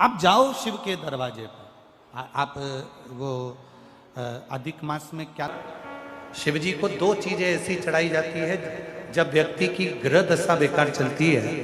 आप जाओ शिव के दरवाजे पर। आप वो अधिक मास में क्या, शिव जी को दो चीजें ऐसी चढ़ाई जाती है जब व्यक्ति की ग्रह दशा बेकार चलती है,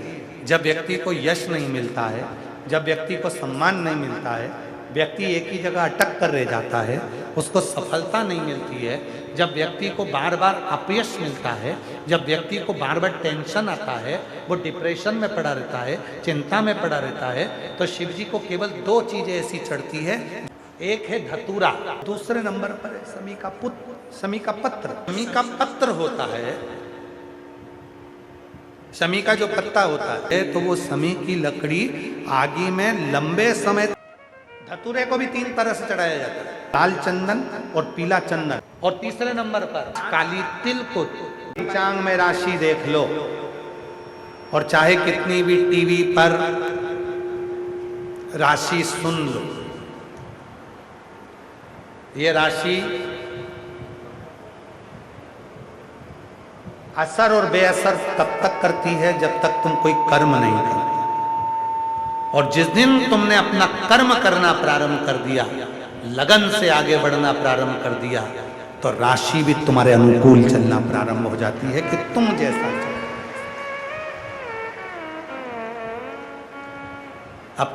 जब व्यक्ति को यश नहीं मिलता है, जब व्यक्ति को सम्मान नहीं मिलता है, व्यक्ति एक ही जगह अटक कर रह जाता है, उसको सफलता नहीं मिलती है, जब व्यक्ति को बार बार अपयश मिलता है, जब व्यक्ति को बार बार टेंशन आता है, वो डिप्रेशन में पड़ा रहता है, चिंता में पड़ा रहता है, तो शिव जी को केवल दो चीजें ऐसी चढ़ती है। एक है धतूरा, दूसरे नंबर पर है समी का पत्र। समी का पत्र होता है, समी का जो पत्ता होता है, तो वो समी की लकड़ी आगी में लंबे समय। धतूरे को भी तीन तरह से चढ़ाया जाता है, लाल चंदन और पीला चंदन, और तीसरे नंबर पर काली तिल को। पंचांग में राशि देख लो, और चाहे कितनी भी टीवी पर राशि सुन लो, ये राशि असर और बेअसर तब तक करती है जब तक तुम कोई कर्म नहीं करते, और जिस दिन तुमने अपना कर्म करना प्रारंभ कर दिया, लगन से आगे बढ़ना प्रारंभ कर दिया, तो राशि भी तुम्हारे अनुकूल चलना प्रारंभ हो जाती है कि तुम जैसा चलो। अब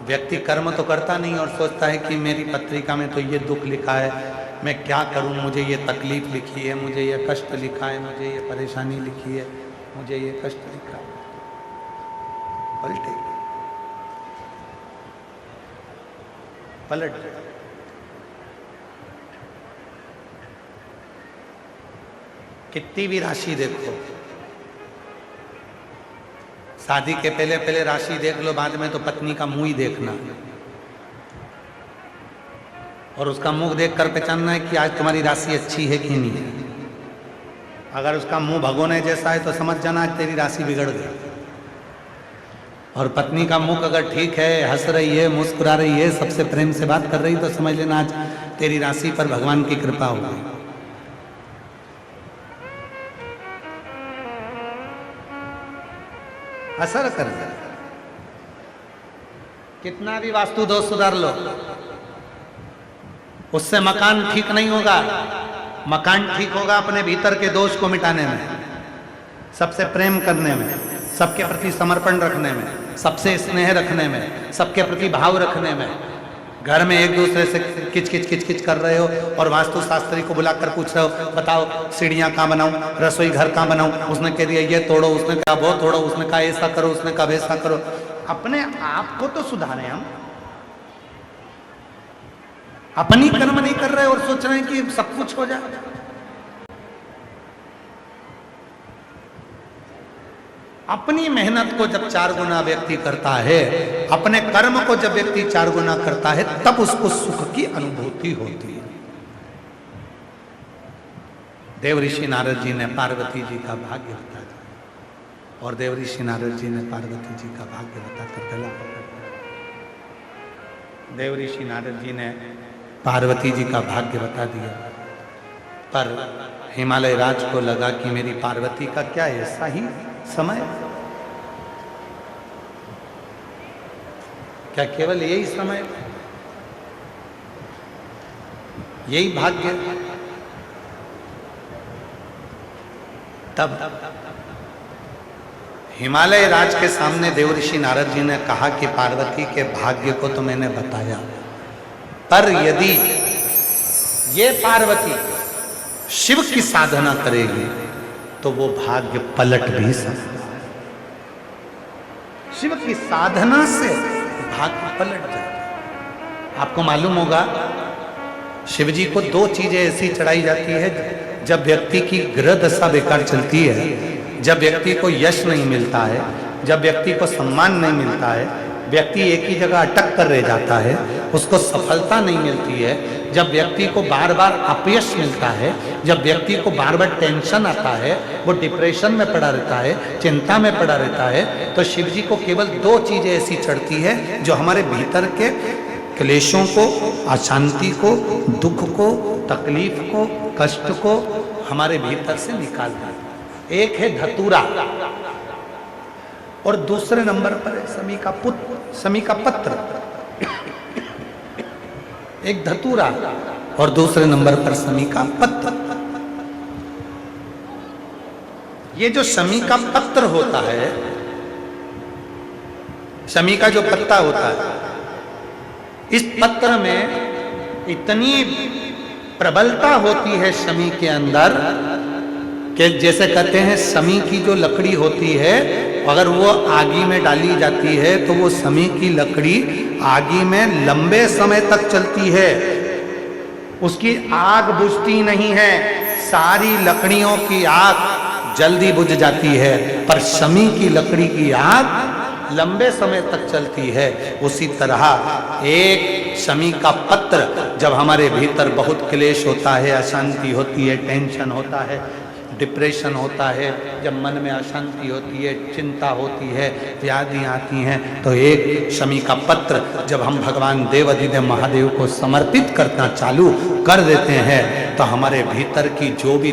व्यक्ति कर्म तो करता नहीं और सोचता है कि मेरी पत्रिका में तो ये दुख लिखा है, मैं क्या करूं, मुझे ये तकलीफ लिखी है, मुझे ये कष्ट लिखा है, मुझे ये परेशानी लिखी है, मुझे ये कष्ट लिखा है। पलट कितनी भी राशि देखो, शादी के पहले पहले राशि देख लो, बाद में तो पत्नी का मुंह ही देखना, और उसका मुंह देखकर पहचानना है कि आज तुम्हारी राशि अच्छी है कि नहीं है। अगर उसका मुंह भगोने जैसा है तो समझ जाना आज तेरी राशि बिगड़ गई, और पत्नी का मुख अगर ठीक है, हंस रही है, मुस्कुरा रही है, सबसे प्रेम से बात कर रही, तो समझ लेना आज तेरी राशि पर भगवान की कृपा हो गई। असर कर, कितना भी वास्तु दोष सुधार लो, उससे मकान ठीक नहीं होगा। मकान ठीक होगा अपने भीतर के दोष को मिटाने में, सबसे प्रेम करने में, सबके प्रति समर्पण रखने में, सबसे स्नेह रखने में, सबके प्रति भाव रखने में। घर में एक दूसरे से किच किच कर रहे हो और वास्तु शास्त्री को बुलाकर पूछ रहे हो, बताओ सीढ़ियां कहाँ बनाऊं, रसोई घर कहाँ बनाऊं, उसने कह दिया ये तोड़ो, उसने कहा वो तोड़ो, उसने कहा ऐसा करो, उसने कहा वैसा करो। अपने आप को तो सुधारें हम, अपनी कर्म नहीं कर रहे और सोच रहे हैं कि सब कुछ हो जाए। अपनी मेहनत को जब 4 गुना व्यक्ति करता है, अपने कर्म को जब व्यक्ति 4 गुना करता है, तब उसको सुख की अनुभूति होती है। देव ऋषि नारद जी ने पार्वती जी का भाग्य बता दिया, और देव ऋषि नारद जी ने पार्वती जी का भाग्य बताकर गला पकड़ लिया। देव ऋषि नारद जी ने पार्वती जी का भाग्य बता दिया, पर हिमालय राज को लगा कि मेरी पार्वती का क्या ऐसा ही समय, क्या केवल यही समय, यही भाग्य। तब हिमालय राज के सामने देव ऋषि नारद जी ने कहा कि पार्वती के भाग्य को तो मैंने बताया, पर यदि ये पार्वती शिव की साधना करेगी तो वो भाग्य पलट भी सकता है। शिव की साधना से भाग्य पलट जाता। आपको मालूम होगा, शिव जी को दो चीजें ऐसी चढ़ाई जाती है जब व्यक्ति की ग्रह दशा बेकार चलती है, जब व्यक्ति को यश नहीं मिलता है, जब व्यक्ति को सम्मान नहीं मिलता है, व्यक्ति एक ही जगह अटक कर रह जाता है, उसको सफलता नहीं मिलती है, जब व्यक्ति को बार बार अपयश मिलता है, जब व्यक्ति को बार बार टेंशन आता है, वो डिप्रेशन में पड़ा रहता है, चिंता में पड़ा रहता है, तो शिव जी को केवल दो चीजें ऐसी चढ़ती है जो हमारे भीतर के क्लेशों को, अशांति को, दुख को, तकलीफ को, कष्ट को हमारे भीतर से निकाल देता है। एक है धतूरा, और दूसरे नंबर पर है समी का पत्र। एक धतूरा और दूसरे नंबर पर शमी का पत्र। ये जो शमी का पत्र होता है, शमी का जो पत्ता होता है, इस पत्र में इतनी प्रबलता होती है शमी के अंदर कि जैसे कहते हैं शमी की जो लकड़ी होती है, अगर वो आगी में डाली जाती है तो वो शमी की लकड़ी आगी में लंबे समय तक चलती है, उसकी आग बुझती नहीं है। सारी लकड़ियों की आग जल्दी बुझ जाती है, पर शमी की लकड़ी की आग लंबे समय तक चलती है। उसी तरह एक शमी का पत्र, जब हमारे भीतर बहुत क्लेश होता है, अशांति होती है, टेंशन होता है, डिप्रेशन होता है, जब मन में अशांति होती है, चिंता होती है, व्याधि आती हैं, तो एक शमी का पत्र जब हम भगवान देवाधिदेव महादेव को समर्पित करना चालू कर देते हैं, तो हमारे भीतर की जो भी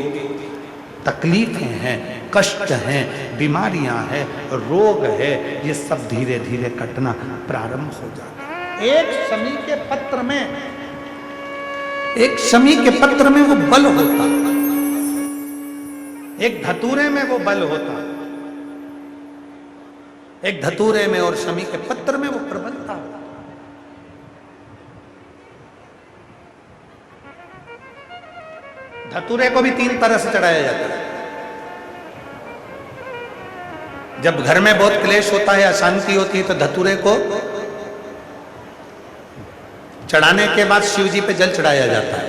तकलीफें हैं, कष्ट हैं, बीमारियां हैं, रोग है, ये सब धीरे धीरे कटना प्रारंभ हो जाता है। एक शमी के पत्र में वो बल होता, एक धतूरे में वो बल होता, एक धतूरे में और शमी के पत्र में वो प्रबलता होता। धतूरे को भी 3 तरह से चढ़ाया जाता है। जब घर में बहुत क्लेश होता है, अशांति होती है, तो धतूरे को चढ़ाने के बाद शिव जी पे जल चढ़ाया जाता है।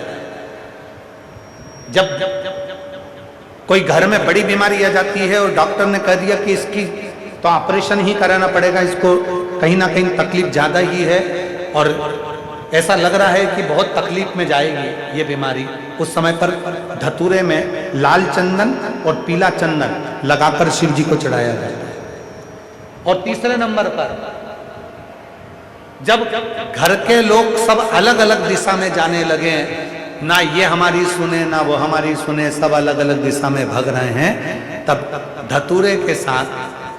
जब कोई घर में बड़ी बीमारी आ जाती है और डॉक्टर ने कह दिया कि इसकी तो ऑपरेशन ही कराना पड़ेगा, इसको कहीं ना कहीं तकलीफ ज्यादा ही है और ऐसा लग रहा है कि बहुत तकलीफ में जाएगी ये बीमारी, उस समय पर धतूरे में लाल चंदन और पीला चंदन लगाकर शिव जी को चढ़ाया जाता है। और तीसरे नंबर पर जब घर के लोग सब अलग अलग दिशा में जाने लगे, ना ये हमारी सुने ना वो हमारी सुने, सब अलग अलग दिशा में भाग रहे हैं, तब धतूरे के साथ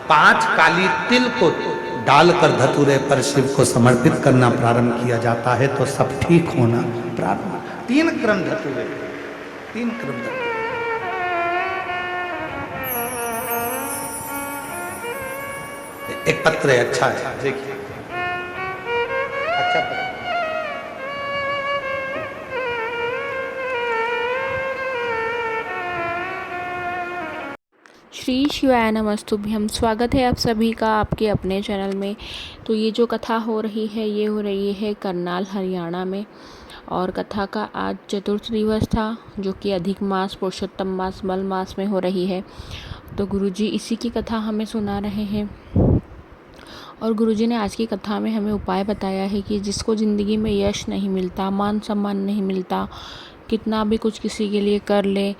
5 काली तिल को डालकर धतूरे पर शिव को समर्पित करना प्रारंभ किया जाता है, तो सब ठीक होना प्रारंभ। 3 क्रम धतूरे, 3 क्रम धतूरे। एक पत्र है, अच्छा है, देखिए, अच्छा पत्र। श्री शिवाय नमस्तुभ्यम। स्वागत है आप सभी का आपके अपने चैनल में। तो ये जो कथा हो रही है, ये हो रही है करनाल हरियाणा में, और कथा का आज चतुर्थ दिवस था, जो कि अधिक मास पुरुषोत्तम मास मल मास में हो रही है। तो गुरुजी इसी की कथा हमें सुना रहे हैं, और गुरुजी ने आज की कथा में हमें उपाय बताया है कि जिसको ज़िंदगी में यश नहीं मिलता, मान सम्मान नहीं मिलता, कितना भी कुछ किसी के लिए कर ले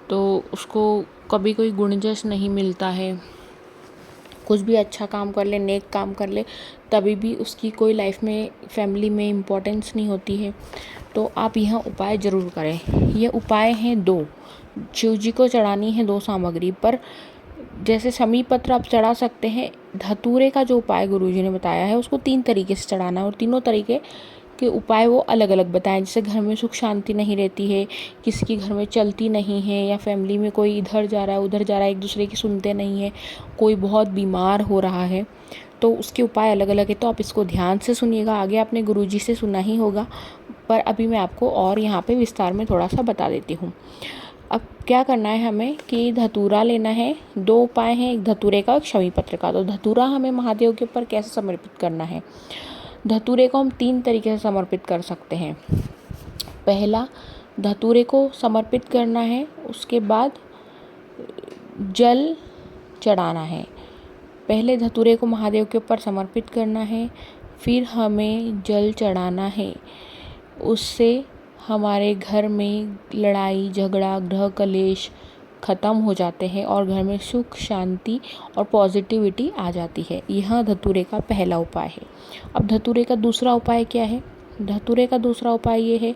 तो उसको कभी कोई गुणजश नहीं मिलता है। कुछ भी अच्छा काम कर ले, नेक काम कर ले, तभी भी उसकी कोई लाइफ में, फैमिली में इम्पोर्टेंस नहीं होती है। तो आप यह उपाय ज़रूर करें। ये उपाय हैं 2, शिव जी को चढ़ानी है 2 सामग्री पर। जैसे शमी पत्र आप चढ़ा सकते हैं, धतूरे का जो उपाय गुरुजी ने बताया है उसको 3 तरीके से चढ़ाना है, और तीनों तरीके के उपाय वो अलग अलग बताएं। जैसे घर में सुख शांति नहीं रहती है, किसी के घर में चलती नहीं है, या फैमिली में कोई इधर जा रहा है उधर जा रहा है, एक दूसरे की सुनते नहीं है, कोई बहुत बीमार हो रहा है, तो उसके उपाय अलग अलग है। तो आप इसको ध्यान से सुनिएगा। आगे आपने गुरुजी से सुना ही होगा, पर अभी मैं आपको और यहाँ पे विस्तार में थोड़ा सा बता देती हूँ। अब क्या करना है हमें कि धतूरा लेना है। 2 उपाय हैं, एक धतूरे का, एक शमी पत्र का। तो धतूरा हमें महादेव के ऊपर कैसे समर्पित करना है? धतूरे को हम 3 तरीके से समर्पित कर सकते हैं। पहला, धतूरे को समर्पित करना है, उसके बाद जल चढ़ाना है। पहले धतूरे को महादेव के ऊपर समर्पित करना है, फिर हमें जल चढ़ाना है। उससे हमारे घर में लड़ाई झगड़ा, ग्रह कलेश ख़त्म हो जाते हैं और घर में सुख शांति और पॉजिटिविटी आ जाती है। यह धतूरे का पहला उपाय है। अब धतूरे का दूसरा उपाय क्या है? धतूरे का दूसरा उपाय ये है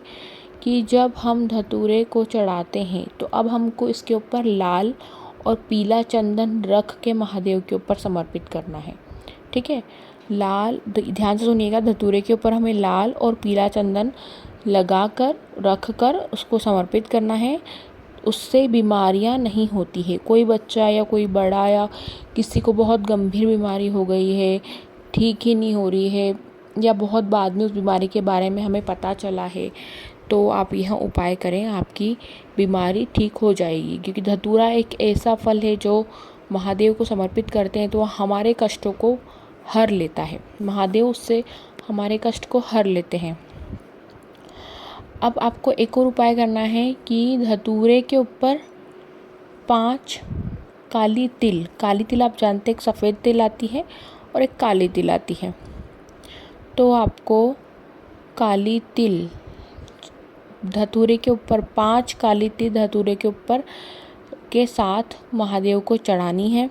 कि जब हम धतूरे को चढ़ाते हैं तो अब हमको इसके ऊपर लाल और पीला चंदन रख के महादेव के ऊपर समर्पित करना है। ठीक है, लाल, ध्यान से सुनिएगा, धतूरे के ऊपर हमें लाल और पीला चंदन लगाकर रख कर उसको समर्पित करना है। उससे बीमारियां नहीं होती है। कोई बच्चा या कोई बड़ा या किसी को बहुत गंभीर बीमारी हो गई है, ठीक ही नहीं हो रही है, या बहुत बाद में उस बीमारी के बारे में हमें पता चला है, तो आप यह उपाय करें, आपकी बीमारी ठीक हो जाएगी। क्योंकि धतूरा एक ऐसा फल है जो महादेव को समर्पित करते हैं तो वह हमारे कष्टों को हर लेता है। महादेव उससे हमारे कष्ट को हर लेते हैं। अब आपको एक और उपाय करना है कि धतूरे के ऊपर 5 काली तिल आप जानते हैं, एक सफ़ेद तिल आती है और एक काली तिल आती है। तो आपको काली तिल धतूरे के ऊपर 5 काली तिल धतूरे के ऊपर के साथ महादेव को चढ़ानी है।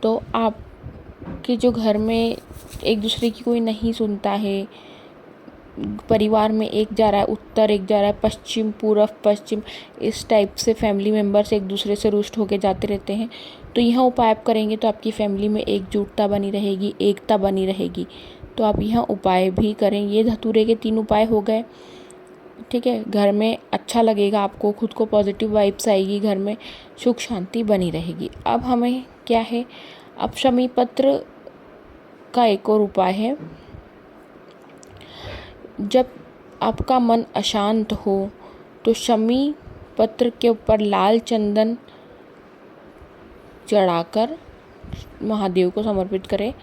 तो आपके जो घर में एक दूसरे की कोई नहीं सुनता है, परिवार में एक जा रहा है उत्तर, एक जा रहा है पश्चिम, पूर्व पश्चिम, इस टाइप से फैमिली मेम्बर्स एक दूसरे से रुष्ट होके जाते रहते हैं, तो यह उपाय आप करेंगे तो आपकी फैमिली में एकजुटता बनी रहेगी, एकता बनी रहेगी। तो आप यह उपाय भी करें। ये धतूरे के 3 उपाय हो गए, ठीक है। घर में अच्छा लगेगा, आपको खुद को पॉजिटिव वाइब्स आएगी, घर में सुख शांति बनी रहेगी। अब हमें क्या है, अब शमी पत्र का एक और उपाय है। जब आपका मन अशांत हो तो शमी पत्र के ऊपर लाल चंदन चढ़ाकर महादेव को समर्पित करें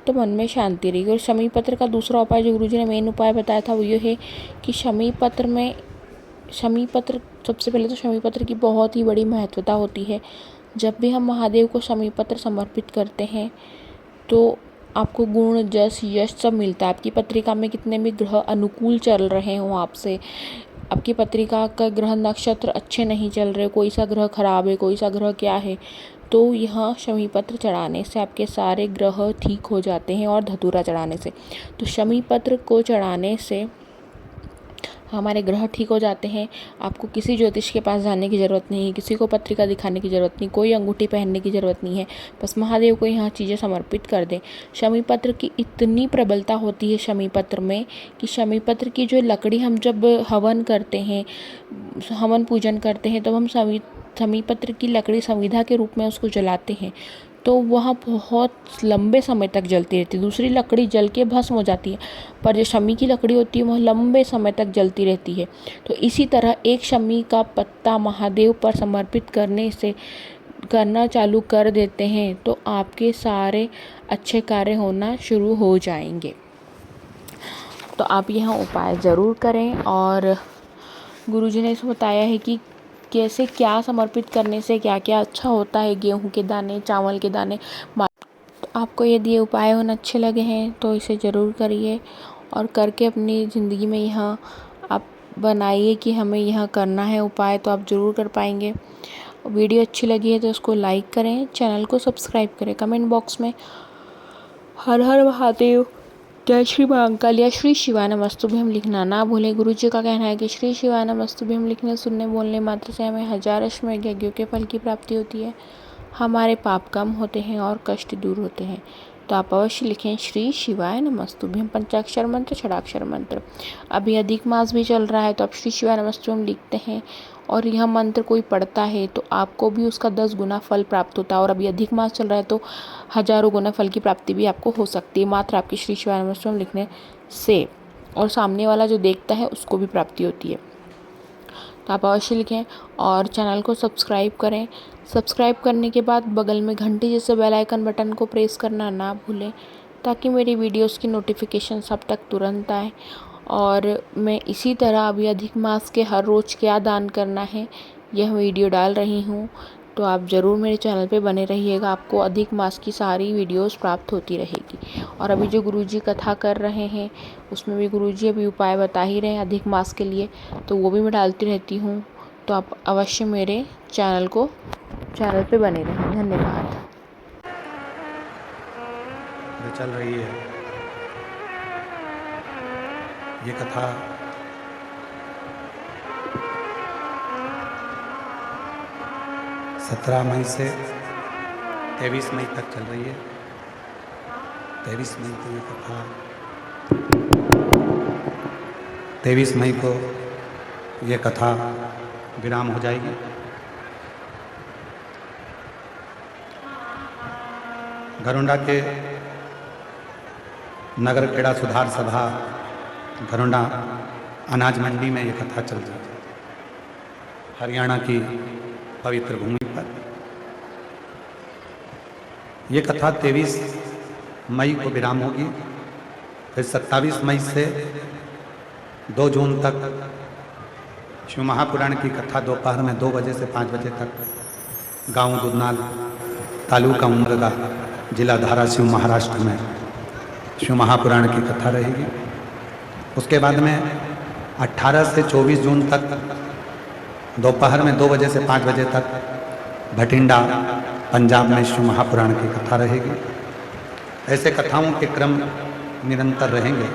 तो मन में शांति रहेगी। और शमी पत्र का दूसरा उपाय जो गुरुजी ने मेन उपाय बताया था वो ये है कि शमी पत्र सबसे पहले तो शमी पत्र की बहुत ही बड़ी महत्वता होती है। जब भी हम महादेव को शमी पत्र समर्पित करते हैं तो आपको गुण, जस, यश सब मिलता है। आपकी पत्रिका में कितने भी ग्रह अनुकूल चल रहे हों आपसे, आपकी पत्रिका का ग्रह नक्षत्र अच्छे नहीं चल रहे, कोई सा ग्रह खराब है, कोई सा ग्रह क्या है, तो यह शमी पत्र चढ़ाने से आपके सारे ग्रह ठीक हो जाते हैं। और धतूरा चढ़ाने से, तो शमी पत्र को चढ़ाने से हमारे ग्रह ठीक हो जाते हैं। आपको किसी ज्योतिष के पास जाने की ज़रूरत नहीं है, किसी को पत्रिका दिखाने की ज़रूरत नहीं, कोई अंगूठी पहनने की ज़रूरत नहीं है। बस महादेव को यहाँ चीज़ें समर्पित कर दें। शमी पत्र की इतनी प्रबलता होती है शमी पत्र में कि शमी पत्र की जो लकड़ी हम जब हवन करते हैं, हवन पूजन करते हैं, तो हम शमी पत्र की लकड़ी संविधा के रूप में उसको जलाते हैं तो वह बहुत लंबे समय तक जलती रहती है। दूसरी लकड़ी जल के भस्म हो जाती है, पर जो शमी की लकड़ी होती है वह लंबे समय तक जलती रहती है। तो इसी तरह एक शमी का पत्ता महादेव पर समर्पित करना चालू कर देते हैं तो आपके सारे अच्छे कार्य होना शुरू हो जाएंगे। तो आप यह उपाय ज़रूर करें। और गुरुजी ने इसमें बताया है कि कैसे क्या समर्पित करने से क्या क्या अच्छा होता है, गेहूं के दाने, चावल के दाने। तो आपको यदि ये उपाय होना अच्छे लगे हैं तो इसे ज़रूर करिए और करके अपनी ज़िंदगी में यहाँ आप बनाइए कि हमें यह करना है उपाय, तो आप ज़रूर कर पाएंगे। वीडियो अच्छी लगी है तो उसको लाइक करें, चैनल को सब्सक्राइब करें। कमेंट बॉक्स में हर हर महादेव, जय श्री महाकाल या श्री शिवाय नमस्तुभ्यम लिखना ना भूलें। गुरु जी का कहना है कि श्री शिवाय नमस्तुभ्यम लिखने, सुनने, बोलने मात्र से हमें 1000 अश्वमेध यज्ञों के फल की प्राप्ति होती है, हमारे पाप कम होते हैं और कष्ट दूर होते हैं। तो आप अवश्य लिखें श्री शिवाय नमस्तुभ्यम, पंचाक्षर मंत्र, षडाक्षर मंत्र। अभी अधिक मास भी चल रहा है तो आप श्री शिवाय नमस्तुभ्यम लिखते हैं और यह मंत्र कोई पढ़ता है तो आपको भी उसका 10 गुना फल प्राप्त होता है। और अभी अधिक मास चल रहा है तो हजारों गुना फल की प्राप्ति भी आपको हो सकती है मात्र आपकी श्री शिवाय नमस्तुभ्यम लिखने से। और सामने वाला जो देखता है उसको भी प्राप्ति होती है। तो आप अवश्य लिखें और चैनल को सब्सक्राइब करें। सब्सक्राइब करने के बाद बगल में घंटी जैसे बेल आइकन बटन को प्रेस करना ना भूलें ताकि मेरी वीडियोस की नोटिफिकेशन सब तक तुरंत आए। और मैं इसी तरह अभी अधिक मास के हर रोज़ क्या दान करना है यह वीडियो डाल रही हूँ, तो आप ज़रूर मेरे चैनल पे बने रहिएगा, आपको अधिक मास की सारी वीडियोस प्राप्त होती रहेगी। और अभी जो गुरुजी कथा कर रहे हैं उसमें भी गुरुजी अभी उपाय बता ही रहे हैं अधिक मास के लिए, तो वो भी मैं डालती रहती हूँ। तो आप अवश्य मेरे चैनल पे बने रहें। धन्यवाद। चल रही है ये कथा सत्रह मई से 23 मई तक चल रही है। 23 मई को ये कथा 23 मई को ये कथा विराम हो जाएगी। घरोंडा के नगर क्रीड़ा सुधार सभा घरोंडा अनाज मंडी में ये कथा चल रही है, हरियाणा की पवित्र भूमि पर। ये कथा 23 मई को विराम होगी, फिर 27 मई से 2 जून तक शिव महापुराण की कथा दोपहर में 2 बजे से 5 बजे तक गांव दुधनाल, तालुका उमरगा, जिला धाराशिव, महाराष्ट्र में शिव महापुराण की कथा रहेगी। उसके बाद में 18 से 24 जून तक दोपहर में 2 बजे से 5 बजे तक भटिंडा, पंजाब में शिव महापुराण की कथा रहेगी। ऐसे कथाओं के क्रम निरंतर रहेंगे।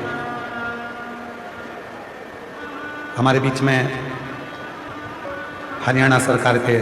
हमारे बीच में हरियाणा सरकार के